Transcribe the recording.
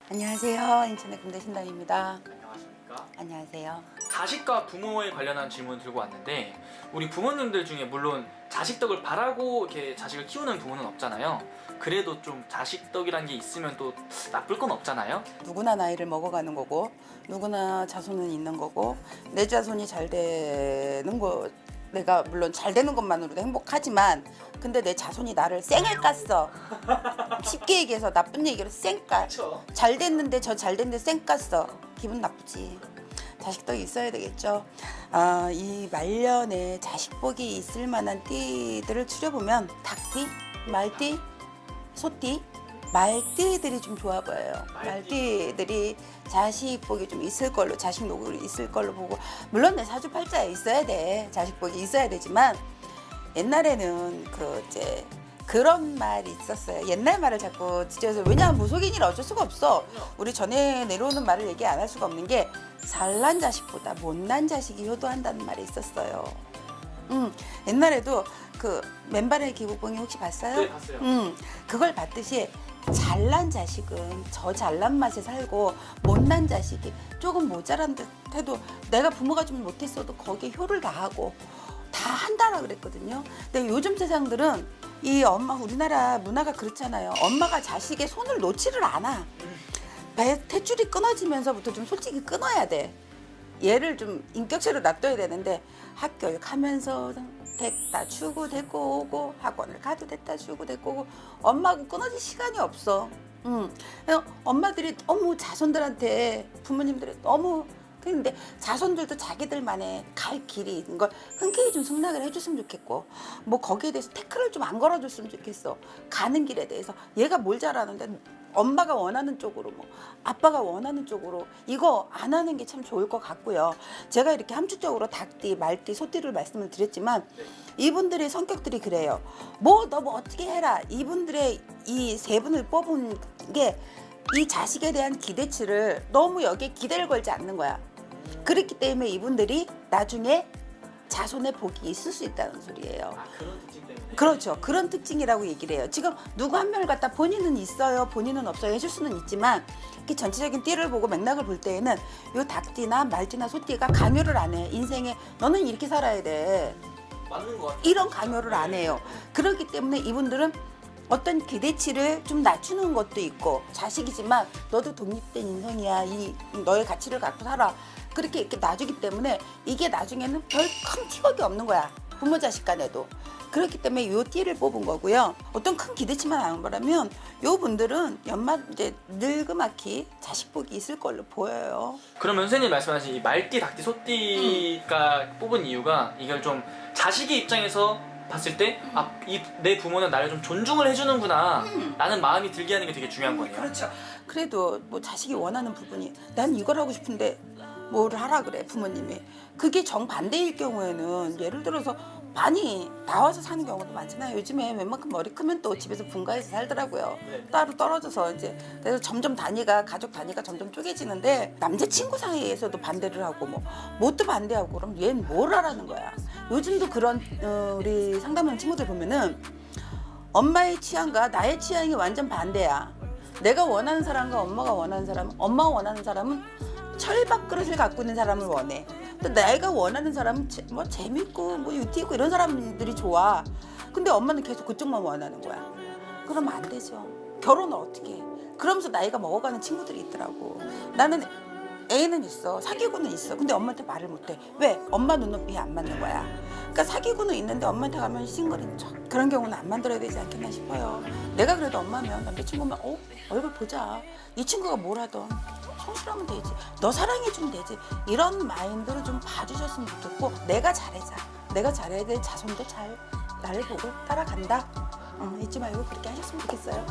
안녕하세요. 인천의 금대신당입니다. 안녕하십니까? 안녕하세요. 자식과 부모에 관련한 질문을 들고 왔는데 우리 부모님들 중에 물론 자식 덕을 바라고 이렇게 자식을 키우는 부모는 없잖아요. 그래도 좀 자식 덕이란 게 있으면 또 나쁠 건 없잖아요. 누구나 나이를 먹어가는 거고 누구나 자손은 있는 거고 내 자손이 잘 되는 거 내가 물론 잘 되는 것만으로도 행복하지만 근데 내 자손이 나를 쌩을 깠어. 쉽게 얘기해서 나쁜 얘기로 쌩 까. 그렇죠. 잘 됐는데 저 잘 됐는데 쌩 깠어. 기분 나쁘지. 자식덕이 있어야 되겠죠. 이 말년에 자식복이 있을 만한 띠들을 추려보면 닭띠, 말띠, 소띠, 말띠들이 좀 좋아 보여요. 말띠들이 자식복이 좀 있을 걸로, 자식 노골이 있을 걸로 보고, 물론 내 사주팔자에 있어야 돼. 자식복이 있어야 되지만 옛날에는 그런 말이 있었어요. 옛날 말을 자꾸 지어서, 왜냐하면 무속인이라 어쩔 수가 없어. 우리 전에 내려오는 말을 얘기 안 할 수가 없는 게 잘난 자식보다 못난 자식이 효도한다는 말이 있었어요. 옛날에도 그 맨발의 기국봉이 혹시 봤어요? 네, 봤어요. 그걸 봤듯이 잘난 자식은 저 잘난 맛에 살고 못난 자식이 조금 모자란 듯 해도 내가 부모가 좀 못했어도 거기에 효를 다하고 다 한다라 그랬거든요. 근데 요즘 세상들은 이 우리나라 문화가 그렇잖아요. 엄마가 자식의 손을 놓지를 않아. 탯줄이 끊어지면서부터 좀 솔직히 끊어야 돼. 얘를 좀 인격체로 놔둬야 되는데 학교에 가면서 됐다 주고 데리고 오고 학원을 가도 됐다 주고 데리고 오고 엄마하고 끊어질 시간이 없어. 엄마들이 너무 자손들한테 부모님들이 너무 근데 자손들도 자기들만의 갈 길이 있는 걸 흔쾌히 좀 승낙을 해줬으면 좋겠고 뭐 거기에 대해서 태클을 좀 안 걸어줬으면 좋겠어. 가는 길에 대해서 얘가 뭘 잘하는데 엄마가 원하는 쪽으로 뭐 아빠가 원하는 쪽으로 이거 안 하는 게 참 좋을 것 같고요. 제가 이렇게 함축적으로 닭띠, 말띠, 소띠를 말씀을 드렸지만 이분들의 성격들이 그래요. 너 뭐 어떻게 해라. 이분들의 이 세 분을 뽑은 게 이 자식에 대한 기대치를 너무 여기에 기대를 걸지 않는 거야. 그렇기 때문에 이분들이 나중에 자손의 복이 있을 수 있다는 소리예요. 그런 특징 때문에. 그렇죠. 그런 특징이라고 얘기를 해요. 지금 누구 한 명을 갖다 본인은 있어요, 본인은 없어요 해줄 수는 있지만 이렇게 전체적인 띠를 보고 맥락을 볼 때에는 요 닭띠나 말띠나 소띠가 강요를 안 해. 인생에 너는 이렇게 살아야 돼. 맞는 것 같아요. 이런 강요를 안 해요. 그렇기 때문에 이분들은 어떤 기대치를 좀 낮추는 것도 있고 자식이지만 너도 독립된 인생이야. 너의 가치를 갖고 살아. 그렇게 이렇게 놔주기 때문에 이게 나중에는 별 큰 티격이 없는 거야. 부모 자식 간에도. 그렇기 때문에 요 띠를 뽑은 거고요. 어떤 큰 기대치만 안 거라면 요 분들은 연말 이제 늙그맣게 자식복이 있을 걸로 보여요. 그러면 선생님 말씀하신 이 말띠, 닭띠, 소띠가 뽑은 이유가 이걸 좀 자식의 입장에서 봤을 때 내 부모는 나를 좀 존중을 해주는구나 라는 마음이 들게 하는 게 되게 중요한 거네요. 그렇죠. 그래도 뭐 자식이 원하는 부분이 난 이걸 하고 싶은데 뭘 하라 그래 부모님이. 그게 정반대일 경우에는 예를 들어서 많이 나와서 사는 경우도 많잖아요. 요즘에 웬만큼 머리 크면 또 집에서 분가해서 살더라고요. 네. 따로 떨어져서 이제 그래서 점점 가족 단위가 점점 쪼개지는데 남자친구 사이에서도 반대를 하고 뭐 뭣도 반대하고 그럼 얘는 뭘 하라는 거야. 요즘도 그런 우리 상담하는 친구들 보면은 엄마의 취향과 나의 취향이 완전 반대야. 내가 원하는 사람과 엄마가 원하는 사람은 철밥 그릇을 갖고 있는 사람을 원해. 또 내가 원하는 사람은 뭐 재밌고 뭐 유티 있고 이런 사람들이 좋아. 근데 엄마는 계속 그쪽만 원하는 거야. 그러면 안 되죠. 결혼을 어떻게 해? 그러면서 나이가 먹어가는 친구들이 있더라고. 나는 애는 있어. 사귀고는 있어. 근데 엄마한테 말을 못해. 왜? 엄마 눈높이에 안 맞는 거야. 그러니까 사귀고는 있는데 엄마한테 가면 싱글인 척. 그런 경우는 안 만들어야 되지 않겠나 싶어요. 내가 그래도 엄마면 남자친구면 얼굴 보자. 이 친구가 뭘 하던 성실하면 되지. 너 사랑해주면 되지. 이런 마인드로 좀 봐주셨으면 좋겠고 내가 잘해자. 내가 잘해야 될 자손도 잘 나를 보고 따라간다. 잊지 말고 그렇게 하셨으면 좋겠어요.